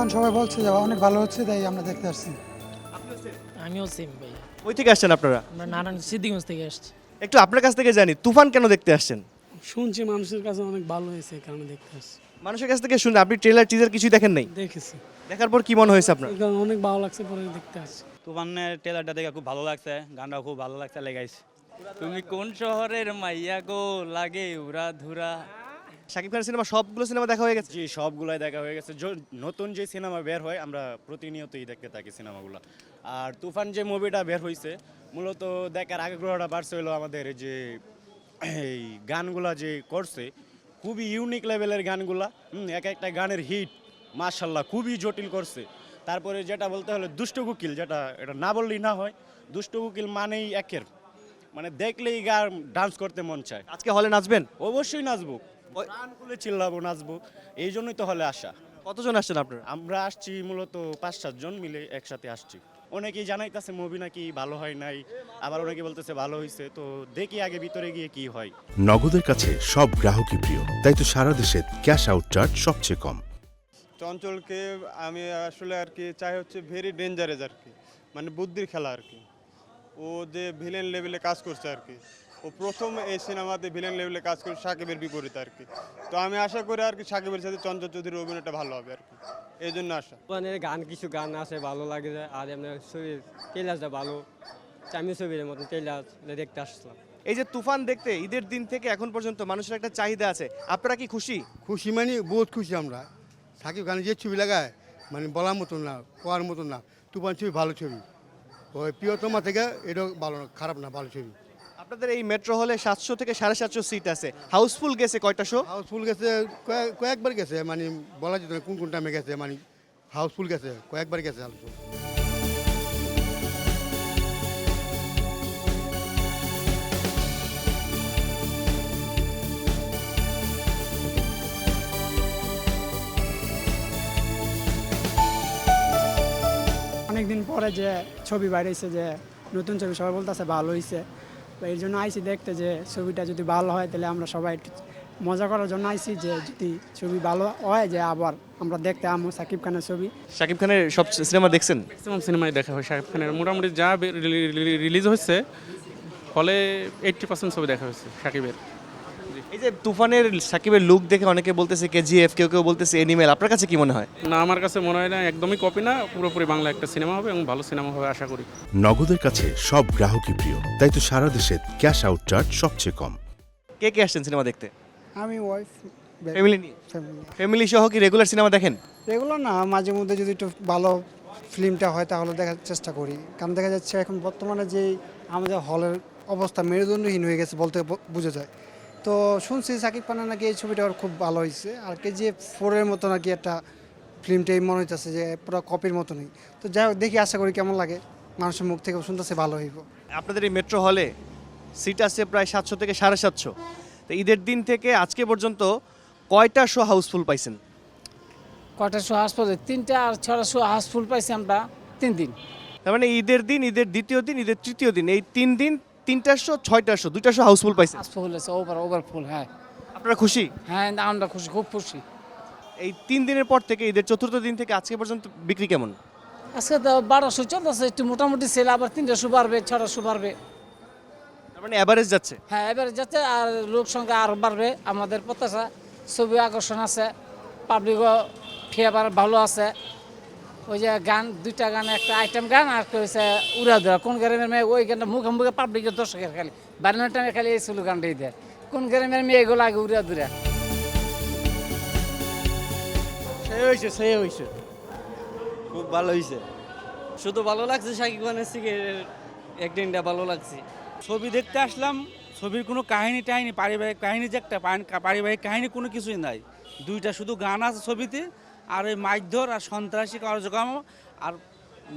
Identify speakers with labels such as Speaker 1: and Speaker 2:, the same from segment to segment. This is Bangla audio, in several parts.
Speaker 1: তুফান সবাই বলছে যে অনেক ভালো হচ্ছে, তাই আমরা দেখতে আসছি।
Speaker 2: আমিও সেম ভাই।
Speaker 3: ওই থেকে আসছেন আপনারা?
Speaker 2: আমরা নারায়ণ সিদ্ধিগঞ্জ থেকে আসছি।
Speaker 3: একটু আপনার কাছ থেকে জানি, তুফান কেন দেখতে আসছেন?
Speaker 4: শুনছি মানুষের কাছে অনেক ভালো হয়েছে, এই কারণে দেখতে আসছি।
Speaker 3: মানুষের কাছ থেকে শুনে আপনি ট্রেলার টিজার কিছুই দেখেন নাই?
Speaker 4: দেখেছি,
Speaker 3: দেখার পর কি মনে হয়েছে আপনার?
Speaker 4: এই কারণে অনেক ভালো লাগছে, পরে দেখতে আসছি।
Speaker 5: তুফানের ট্রেলারটা দেখে খুব ভালো লাগছে, গানটাও খুব ভালো লাগছে, লেগাইছে।
Speaker 6: তুমি কোন শহরের মাইয়া গো, লাগে উড়া ধুরা।
Speaker 3: শাকিব খানের সিনেমা সবগুলো সিনেমা দেখা হয়ে গেছে?
Speaker 7: জি, সবগুলাই দেখা হয়ে গেছে। নতুন যে সিনেমা বের হয় আমরা প্রতিনিয়তই দেখতে থাকি সিনেমাগুলো। আর তুফান যে মুভিটা বের হয়েছে মূলত দেখার আগ্রহটা বাড়ছে হলো আমাদের এই যে এই গানগুলা যে করছে, খুবই ইউনিক লেভেলের গানগুলা। এক একটা গানের হিট মাশাল্লাহ খুবই জটিল করছে। তারপরে যেটা বলতে হলে দুষ্ট কোকিল, যেটা এটা না বললেই না হয়, দুষ্ট কোকিল মানেই একের, মানে দেখলেই গান ডান্স করতে মন চায়।
Speaker 3: আজকে হলে নাচবেন?
Speaker 7: অবশ্যই নাচবো, গান খুলে চিল্লাবো, নাচবো, এই জন্যই তো হলে আসা।
Speaker 3: কতজন আসছেন আপনারা?
Speaker 7: আমরা আসছি মূলত 5-7 জন মিলে একসাথে আসছি। অনেকেই জানাইতেছে মুভি নাকি ভালো হয় নাই, আবার অনেকে বলতেছে ভালো হয়েছে। তো দেখি আগে ভিতরে গিয়ে কি হয়।
Speaker 8: নগদের কাছে সব গ্রাহকই প্রিয়, তাই তো সারা দেশে ক্যাশ আউট চার্জ সবচেয়ে কম।
Speaker 9: চঞ্চলকে আমি আসলে আর কি চাই হচ্ছে ভেরি ডেঞ্জারাস আর কি, মানে বুদ্ধির খেলা আর কি। ও যে ভিলেন লেভেলে কাজ করছে আর কি, ও প্রথম এই সিনেমাতে ভিলেন লেভেলে কাজ করছে সাকিবের বিপরীতে আর কি। তো আমি আশা করি আর কি সাকিবের সাথে চঞ্চল চৌধুরীর অভিনয়টা ভালো হবে আর কি, এই জন্য আশা।
Speaker 10: তুফানের গান কিছু গান আছে ভালো লাগে যায়, আর এমনি ছবির টেলাসটা ভালো, আমি ছবির মতন টেলাস দেখতে আসলাম।
Speaker 3: এই যে তুফান দেখতে ঈদের দিন থেকে এখন পর্যন্ত মানুষের একটা চাহিদা আছে, আপনারা কি খুশি?
Speaker 11: খুশি মানে বহুত খুশি আমরা। সাকিব খান যে ছবি লাগায় মানে বলার মতন না, কোয়ার মতন না। তুফান ছবি ভালো ছবি, ওই প্রিয়তমা থেকে এটা ভালো না, খারাপ না, ভালো ছবি।
Speaker 3: আপনাদের এই মেট্রো হলে 700 থেকে 750 সিট আছে, হাউসফুল গেছে কয়টা শো?
Speaker 11: হাউসফুল গেছে কয়েকবার গেছে, মানে বলা যেত না কোন কোন টাইমে গেছে, মানে হাউসফুল গেছে কয়েকবার গেছে হাউসফুল।
Speaker 4: অনেকদিন পরে যে ছবি বাইরেছে, যে নতুন ছবি, সবাই বলতেছে ভালো হয়েছে। তো এই জন্য আইসি দেখতে, যে ছবিটা যদি ভালো হয় তাহলে আমরা সবাই একটু মজা করার জন্য আইসি, যে যদি ছবি ভালো হয় যে আবার আমরা দেখতে আমো সাকিব খানের ছবি।
Speaker 3: শাকিব খানের সব সিনেমা দেখছেন?
Speaker 5: ম্যাক্সিমাম সিনেমাই দেখা হয় শাকিব খানের, মোটামুটি যা রিলিজ হচ্ছে হলে 80% ছবি দেখা হয়েছে শাকিবের।
Speaker 3: এই যে তুফানের শাকিবের লুক দেখে অনেকে বলতেছে কেজিএফ, কেউ কেউ বলতেছে এনিমেল, আপনার কাছে কি মনে হয়?
Speaker 5: না, আমার কাছে মনে হয় না, একদমই কপি না, পুরোপুরি বাংলা একটা সিনেমা হবে এবং ভালো সিনেমা হবে আশা করি।
Speaker 8: নগদের কাছে সব গ্রাহকই প্রিয়, তাই তো সারা দেশে ক্যাশ আউট চার্জ সবচেয়ে কম।
Speaker 3: কে কে আসছেন সিনেমা দেখতে?
Speaker 1: আমি ওয়াইফ,
Speaker 3: ফ্যামিলি নিয়ে? ফ্যামিলি সহ কি রেগুলার সিনেমা দেখেন?
Speaker 1: এগুলো না, মাঝে মধ্যে যদি একটু ভালো ফিল্মটা হয় তাহলে দেখার চেষ্টা করি। কারণ দেখা যাচ্ছে এখন বর্তমানে যে আমাদের হলের অবস্থা মেরুদণ্ডহীন হয়ে গেছে বলতে বোঝা যায়। তো শুনছি সাকিব খানের নাকি এই ছবিটা খুব ভালো হয়েছে, আর KGF 4-এর মতো নাকি একটা ফিল্মটাই মনে হইতেছে যে পুরো কপির মতনই। তো যাই হোক, দেখি, আশা করি কেমন লাগে, মানুষের মুখ থেকে শুনতেছে ভালো হইব।
Speaker 3: আপনাদের এই মেট্রো হলে সিট আছে প্রায় 700 থেকে 750। তো ঈদের দিন থেকে আজকে পর্যন্ত কয়টা শো হাউসফুল পাইছেন?
Speaker 2: কয়টা শো হাউসফুল? 3টা, আর 6টা শো হাউসফুল পাইছি আমরা 3 দিন।
Speaker 3: তার মানে ঈদের দিন, ঈদের দ্বিতীয় দিন, ঈদের তৃতীয় দিন, এই 3 দিন 3টা শো, 6টা শো, 2টা শো হাউসফুল পাইছেন।
Speaker 2: হাউসফুল আছে, ওভারফুল। হ্যাঁ
Speaker 3: আপনারা খুশি?
Speaker 2: হ্যাঁ, আমরা খুশি, খুব খুশি।
Speaker 3: এই 3 দিনের পর থেকে ঈদের চতুর্থ দিন থেকে আজকে পর্যন্ত বিক্রি কেমন?
Speaker 2: আজকে তো 1200 চলতেছে, একটু মোটামুটি সেল, আবার 3টা শো বাড়বে, 6টা শো বাড়বে।
Speaker 3: তার মানে এভারেজ যাচ্ছে?
Speaker 2: হ্যাঁ, এবারে যাচ্ছে, আর লোক সংখ্যা আরও বাড়বে। আমাদের প্রত্যাশা, ছবি আকর্ষণ আছে, পাবলিকও ফেভার ভালো আছে। ওই যে গান, 2টা গান, একটা আইটেম গান আর একটা হচ্ছে উড়াধুরা। কোন গ্রামের মেয়ে, ওই গানটা মুখে মুখে পাবলিকের দর্শকের খালি বাড়ির টাইমে খালি এই ছিল গানটাই দেয়। কোন গ্রামের মেয়ে এগুলো আগে উড়াধুরা।
Speaker 6: সে হয়েছে খুব ভালো হয়েছে। শুধু ভালো লাগছে শাকিব খানের থেকে একদিনটা ভালো লাগছে।
Speaker 5: ছবি দেখতে আসলাম, ছবির কোনো কাহিনী টাহিনী, পারিবারিক কাহিনী, যে একটা পারিবারিক কাহিনী কোনো কিছুই নাই। 2টা শুধু গান আছে ছবিতে, আর ওই মারধর আর সন্ত্রাসী কার্যক্রম। আর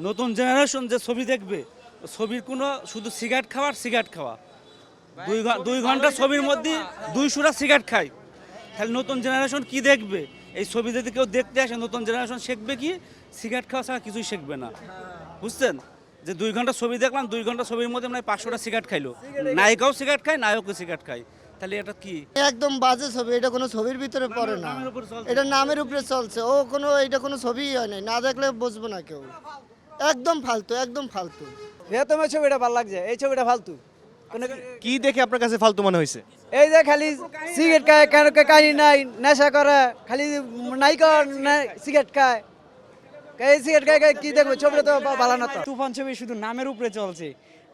Speaker 5: নতুন জেনারেশন যে ছবি দেখবে, ছবির কোনো শুধু সিগারেট খাওয়া। 2 ঘন্টা ছবির মধ্যে 200টা সিগারেট খায়। তাহলে নতুন জেনারেশন কি দেখবে? এই ছবি যদি কেউ দেখতে আসে, নতুন জেনারেশন শিখবে কি? সিগারেট খাওয়া ছাড়া কিছুই শিখবে না, বুঝছেন? যে 2 ঘন্টা ছবি দেখলাম, 2 ঘন্টা ছবির মধ্যে মানে 500টা সিগারেট খাইলো। নায়িকাও সিগারেট খায়, নায়কও সিগারেট খায়। তাহলে এটা কি
Speaker 12: একদম বাজে ছবি, এটা কোনো ছবির ভিতরে পড়ে না,
Speaker 5: নামের উপর চলছে।
Speaker 12: এটা নামের উপরে চলছে। ও কোনো এটা কোনো ছবিই হয় নাই, না দেখলে বুঝবো না কেউ। একদম ফালতু, একদম ফালতু।
Speaker 6: তোমার ছবিটা ভালো লাগছে, এই ছবিটা ফালতু।
Speaker 3: কি দেখে আপনার কাছে ফালতু মনে হয়েছে?
Speaker 6: এই যে খালি সিগারেট খায়, কেন কাহিনী নাই, নেশা করে, খালি নায়িকা সিগারেট খায়, এই সিগারেট খায় কি দেখবো? ছবিটা তো ভালো না। তো তুফান ছবি শুধু নামের উপরে চলছে,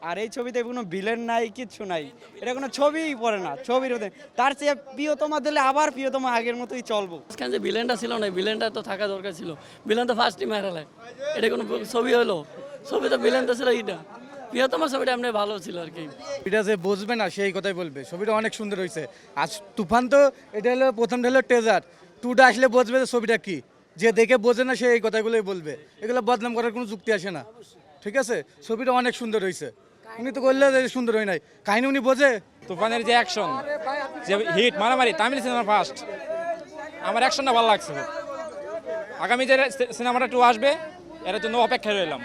Speaker 6: আর এই ছবিতে কোনো ভিলেন নাই, কিচ্ছু নাই, এটা কোনো ছবিই পড়ে না। ছবির মধ্যে তার চেয়ে প্রিয়তমা দিলে আবার প্রিয়তমা আগের মতোই চলবো।
Speaker 2: যে ভিলেনটা ছিল না, ভিলেনটা তো থাকা দরকার ছিল। ভিলেন তো ফার্স্টই মেরালে, এটা কোনো ছবি হলো? ছবি তো ভিলেনটা ছিল এইটা। প্রিয়তমা ছবিটা এমনি ভালো ছিল আর কি।
Speaker 5: এটা যে বুঝবে না সেই কথাই বলবে। ছবিটা অনেক সুন্দর হয়েছে। আর তুফান তো এটা হলো প্রথমটা হলো টেজার, টুটা আসলে বুঝবে যে ছবিটা কি। যে দেখে বোঝে না সে এই কথাগুলোই বলবে। এগুলো বদনাম করার কোনো যুক্তি আসে না, ঠিক আছে? ছবিটা অনেক সুন্দর হয়েছে। উনি তো বললে যে সুন্দর হয় নাই, কাহিনী উনি বোঝে।
Speaker 10: তুফানের যে অ্যাকশন, যে হিট মারামারি, তামিল সিনেমা ফার্স্ট, আমার অ্যাকশনটা ভালো লাগছে। আগামী যে সিনেমাটা একটু আসবে এর জন্য অপেক্ষায় রইলাম।